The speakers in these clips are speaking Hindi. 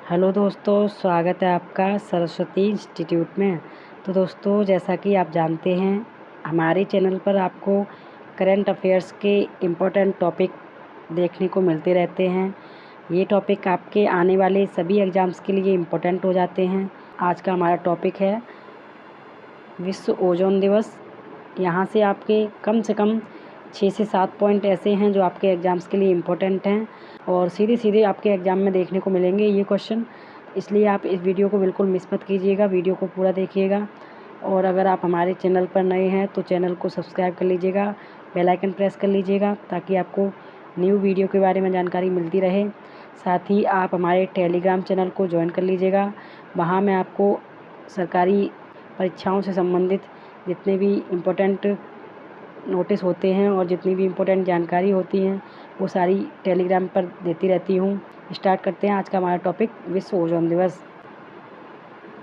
हेलो दोस्तों, स्वागत है आपका सरस्वती इंस्टीट्यूट में। तो दोस्तों, जैसा कि आप जानते हैं, हमारे चैनल पर आपको करंट अफेयर्स के इम्पोर्टेंट टॉपिक देखने को मिलते रहते हैं। ये टॉपिक आपके आने वाले सभी एग्ज़ाम्स के लिए इम्पोर्टेंट हो जाते हैं। आज का हमारा टॉपिक है विश्व ओजोन दिवस। यहाँ से आपके कम से कम 6 से 7 पॉइंट ऐसे हैं जो आपके एग्ज़ाम्स के लिए इम्पोर्टेंट हैं और सीधे सीधे आपके एग्ज़ाम में देखने को मिलेंगे ये क्वेश्चन। इसलिए आप इस वीडियो को बिल्कुल मिस मत कीजिएगा, वीडियो को पूरा देखिएगा। और अगर आप हमारे चैनल पर नए हैं तो चैनल को सब्सक्राइब कर लीजिएगा, बेल आइकन प्रेस कर लीजिएगा ताकि आपको न्यू वीडियो के बारे में जानकारी मिलती रहे। साथ ही आप हमारे टेलीग्राम चैनल को ज्वाइन कर लीजिएगा। वहाँ मैं आपको सरकारी परीक्षाओं से संबंधित जितने भी इम्पोर्टेंट नोटिस होते हैं और जितनी भी इम्पोर्टेंट जानकारी होती हैं वो सारी टेलीग्राम पर देती रहती हूँ। स्टार्ट करते हैं आज का हमारा टॉपिक, विश्व ओजोन दिवस।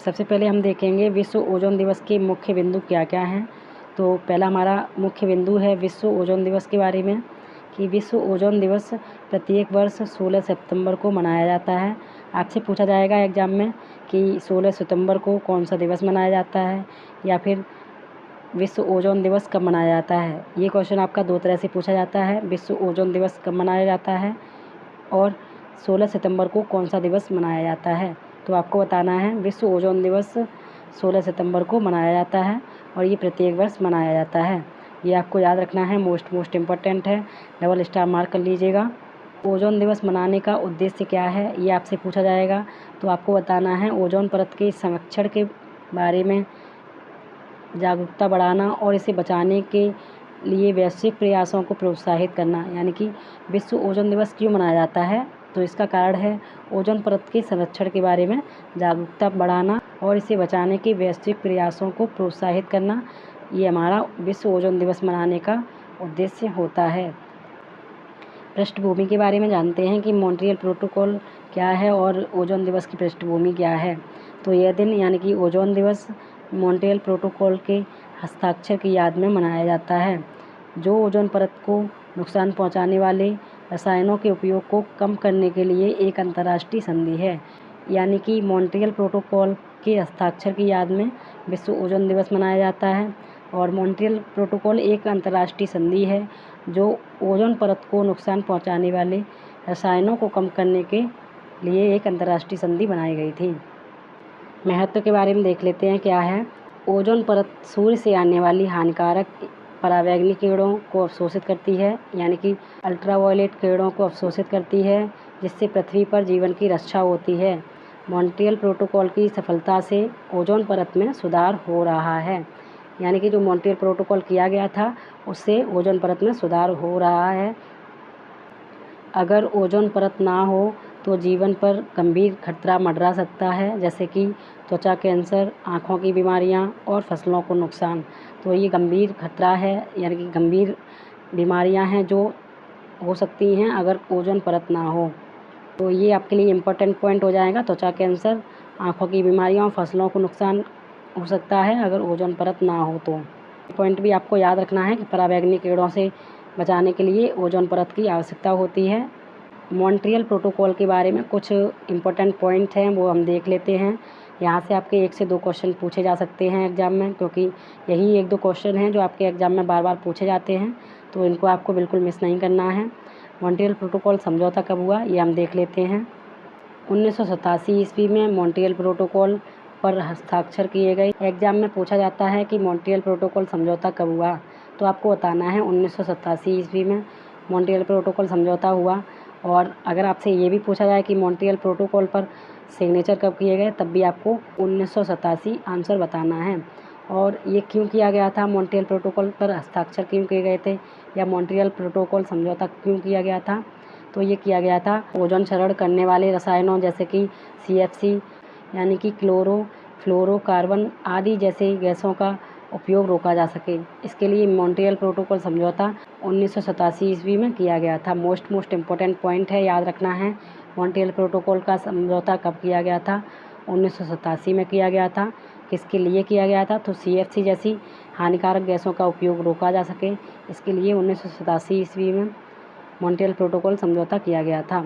सबसे पहले हम देखेंगे विश्व ओजोन दिवस के मुख्य बिंदु क्या क्या हैं। तो पहला हमारा मुख्य बिंदु है विश्व ओजोन दिवस के बारे में कि विश्व ओजोन दिवस प्रत्येक वर्ष 16 सितंबर को मनाया जाता है। आपसे पूछा जाएगा एग्ज़ाम में कि 16 सितंबर को कौन सा दिवस मनाया जाता है या फिर विश्व ओजोन दिवस कब मनाया जाता है। ये क्वेश्चन आपका दो तरह से पूछा जाता है, विश्व ओजोन दिवस कब मनाया जाता है और 16 सितंबर को कौन सा दिवस मनाया जाता है। तो आपको बताना है विश्व ओजोन दिवस 16 सितंबर को मनाया जाता है और ये प्रत्येक वर्ष मनाया जाता है। ये आपको याद रखना है, मोस्ट इम्पोर्टेंट है, डबल स्टार मार्क कर लीजिएगा। ओजोन दिवस मनाने का उद्देश्य क्या है ये आपसे पूछा जाएगा तो आपको बताना है ओजोन परत के संरक्षण के बारे में जागरूकता बढ़ाना और इसे बचाने के लिए वैश्विक प्रयासों को प्रोत्साहित करना। यानी कि विश्व ओजोन दिवस क्यों मनाया जाता है, तो इसका कारण है ओजोन परत के संरक्षण के बारे में जागरूकता बढ़ाना और इसे बचाने के वैश्विक प्रयासों को प्रोत्साहित करना। ये हमारा विश्व ओजोन दिवस मनाने का उद्देश्य होता है। पृष्ठभूमि के बारे में जानते हैं कि मॉन्ट्रियल प्रोटोकॉल क्या है और ओजोन दिवस की पृष्ठभूमि क्या है। तो यह दिन यानी कि ओजोन दिवस मॉन्ट्रियल प्रोटोकॉल के हस्ताक्षर की याद में मनाया जाता है, जो ओजोन परत को नुकसान पहुंचाने वाले रसायनों के उपयोग को कम करने के लिए एक अंतर्राष्ट्रीय संधि है। यानी कि मॉन्ट्रियल प्रोटोकॉल के हस्ताक्षर की याद में विश्व ओजोन दिवस मनाया जाता है और मॉन्ट्रियल प्रोटोकॉल एक अंतर्राष्ट्रीय संधि है जो ओजोन परत को नुकसान पहुंचाने वाले रसायनों को कम करने के लिए एक अंतर्राष्ट्रीय संधि बनाई गई थी। महत्व के बारे में देख लेते हैं क्या है। ओजोन परत सूर्य से आने वाली हानिकारक परावैंगनिक किरणों को अवशोषित करती है, यानी कि अल्ट्रावायलेट किरणों को अवशोषित करती है, जिससे पृथ्वी पर जीवन की रक्षा होती है। मॉन्ट्रियल प्रोटोकॉल की सफलता से ओजोन परत में सुधार हो रहा है। यानी कि जो मॉन्ट्रियल प्रोटोकॉल किया गया था उससे ओजोन परत में सुधार हो रहा है। अगर ओजोन परत ना हो तो जीवन पर गंभीर खतरा मंडरा सकता है, जैसे कि त्वचा कैंसर, आँखों की बीमारियाँ और फसलों को नुकसान। तो ये गंभीर खतरा है, यानी कि गंभीर बीमारियाँ हैं जो हो सकती हैं अगर ओजोन परत ना हो। तो ये आपके लिए इम्पोर्टेंट पॉइंट हो जाएगा, त्वचा कैंसर, आँखों की बीमारियाँ और फसलों को नुकसान हो सकता है अगर ओजोन परत ना हो। तो पॉइंट भी आपको याद रखना है कि परावैंगनिक किरणों से बचाने के लिए ओजोन परत की आवश्यकता होती है। मॉन्ट्रियल प्रोटोकॉल के बारे में कुछ इम्पोर्टेंट पॉइंट हैं वो हम देख लेते हैं। यहाँ से आपके 1 से 2 क्वेश्चन पूछे जा सकते हैं एग्ज़ाम में, क्योंकि यही 1-2 क्वेश्चन हैं जो आपके एग्ज़ाम में बार बार पूछे जाते हैं, तो इनको आपको बिल्कुल मिस नहीं करना है। मॉन्ट्रियल प्रोटोकॉल समझौता कब हुआ ये हम देख लेते हैं। 1987 ईस्वी में मॉन्ट्रियल प्रोटोकॉल पर हस्ताक्षर किए गए। एग्ज़ाम में पूछा जाता है कि मॉन्ट्रियल प्रोटोकॉल समझौता कब हुआ, तो आपको बताना है 1987 ईस्वी में मॉन्ट्रियल प्रोटोकॉल समझौता हुआ। और अगर आपसे ये भी पूछा जाए कि मॉन्ट्रियल प्रोटोकॉल पर सिग्नेचर कब किए गए, तब भी आपको 1987 आंसर बताना है। और ये क्यों किया गया था, मॉन्ट्रियल प्रोटोकॉल पर हस्ताक्षर क्यों किए गए थे या मॉन्ट्रियल प्रोटोकॉल समझौता क्यों किया गया था, तो ये किया गया था ओजोन क्षरण करने वाले रसायनों जैसे कि CFC यानी कि क्लोरोफ्लोरोकार्बन आदि जैसे गैसों का उपयोग रोका जा सके। इसके लिए मॉन्ट्रियल प्रोटोकॉल समझौता 1987 ईस्वी में किया गया था। मोस्ट इम्पोर्टेंट पॉइंट है, याद रखना है। मॉन्ट्रियल प्रोटोकॉल का समझौता कब किया गया था, 1987 में किया गया था। किसके लिए किया गया था, तो CFC जैसी हानिकारक गैसों का उपयोग रोका जा सके, इसके लिए 1987 ईस्वी में मॉन्ट्रियल प्रोटोकॉल समझौता किया गया था।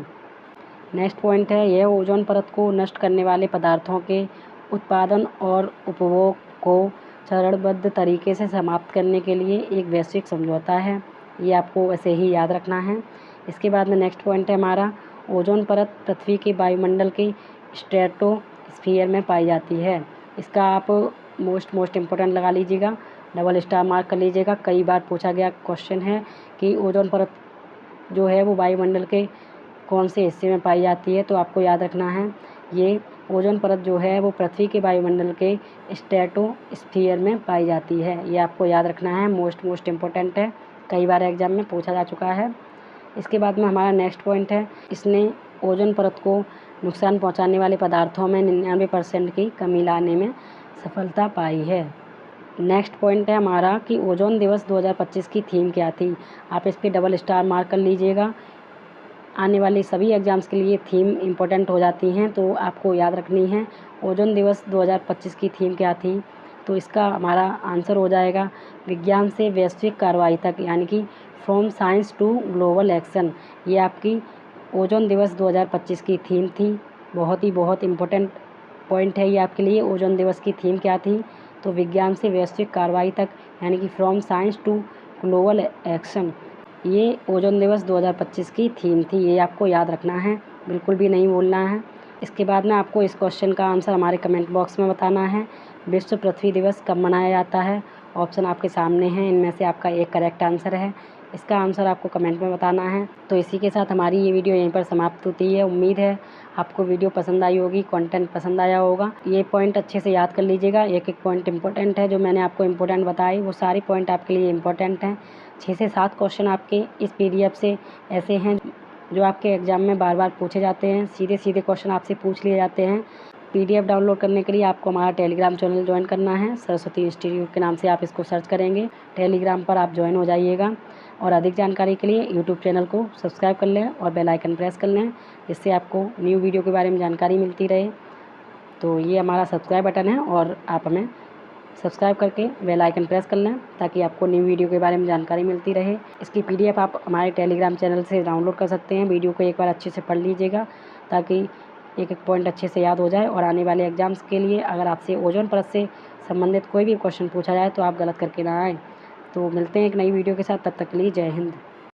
नेक्स्ट पॉइंट है, यह ओजोन परत को नष्ट करने वाले पदार्थों के उत्पादन और उपभोग को चरणबद्ध तरीके से समाप्त करने के लिए एक वैश्विक समझौता है। ये आपको ऐसे ही याद रखना है। इसके बाद में नेक्स्ट पॉइंट है हमारा, ओजोन परत पृथ्वी के वायुमंडल के स्ट्रेटोस्फीयर में पाई जाती है। इसका आप मोस्ट इम्पोर्टेंट लगा लीजिएगा, डबल स्टार मार्क कर लीजिएगा। कई बार पूछा गया क्वेश्चन है कि ओजोन परत जो है वो वायुमंडल के कौन से हिस्से में पाई जाती है, तो आपको याद रखना है ये ओजोन परत जो है वो पृथ्वी के वायुमंडल के स्ट्रेटोस्फीयर में पाई जाती है। ये आपको याद रखना है, मोस्ट इम्पोर्टेंट है, कई बार एग्जाम में पूछा जा चुका है। इसके बाद में हमारा नेक्स्ट पॉइंट है, इसने ओजोन परत को नुकसान पहुंचाने वाले पदार्थों में 99% की कमी लाने में सफलता पाई है। नेक्स्ट पॉइंट है हमारा कि ओजोन दिवस 2025 की थीम क्या थी। आप इस पर डबल स्टार मार्क कर लीजिएगा। आने वाली सभी एग्ज़ाम्स के लिए थीम इम्पोर्टेंट हो जाती हैं, तो आपको याद रखनी है। ओजोन दिवस 2025 की थीम क्या थी, तो इसका हमारा आंसर हो जाएगा विज्ञान से वैश्विक कार्रवाई तक, यानी कि from science to global action. ये आपकी ओजोन दिवस 2025 की थीम थी। बहुत इम्पोर्टेंट पॉइंट है ये आपके लिए। ओजोन दिवस की थीम क्या थी, तो विज्ञान से वैश्विक कार्रवाई तक, यानी कि from science to global action. ये ओजोन दिवस 2025 की थीम थी। ये आपको याद रखना है, बिल्कुल भी नहीं भूलना है। इसके बाद में आपको इस क्वेश्चन का आंसर हमारे कमेंट बॉक्स में बताना है। विश्व पृथ्वी दिवस कब मनाया जाता है? ऑप्शन आपके सामने हैं, इनमें से आपका एक करेक्ट आंसर है। इसका आंसर आपको कमेंट में बताना है। तो इसी के साथ हमारी ये वीडियो यहीं पर समाप्त होती है। उम्मीद है आपको वीडियो पसंद आई होगी, कंटेंट पसंद आया होगा। ये पॉइंट अच्छे से याद कर लीजिएगा, एक पॉइंट इंपॉर्टेंट है जो मैंने आपको इंपॉर्टेंट बताई, वो सारी पॉइंट आपके लिए इंपॉर्टेंट हैं। 6 से 7 क्वेश्चन आपके इस PDF से ऐसे हैं जो आपके एग्ज़ाम में बार बार पूछे जाते हैं। सीधे क्वेश्चन आपसे पूछ लिए जाते हैं। PDF डाउनलोड करने के लिए आपको हमारा टेलीग्राम चैनल ज्वाइन करना है। सरस्वती इंस्टीट्यूट के नाम से आप इसको सर्च करेंगे, टेलीग्राम पर आप ज्वाइन हो जाइएगा। और अधिक जानकारी के लिए यूट्यूब चैनल को सब्सक्राइब कर लें और बेल आइकन प्रेस कर लें, जिससे आपको न्यू वीडियो के बारे में जानकारी मिलती रहे। तो ये हमारा सब्सक्राइब बटन है और आप हमें सब्सक्राइब करके बेल आइकन प्रेस कर लें ताकि आपको न्यू वीडियो के बारे में जानकारी मिलती रहे। इसकी PDF आप हमारे टेलीग्राम चैनल से डाउनलोड कर सकते हैं। वीडियो को एक बार अच्छे से पढ़ लीजिएगा ताकि एक पॉइंट अच्छे से याद हो जाए। और आने वाले एग्ज़ाम्स के लिए अगर आपसे ओजोन परत से संबंधित कोई भी क्वेश्चन पूछा जाए तो आप गलत करके ना आएँ। तो मिलते हैं एक नई वीडियो के साथ, तब तक के लिए जय हिंद।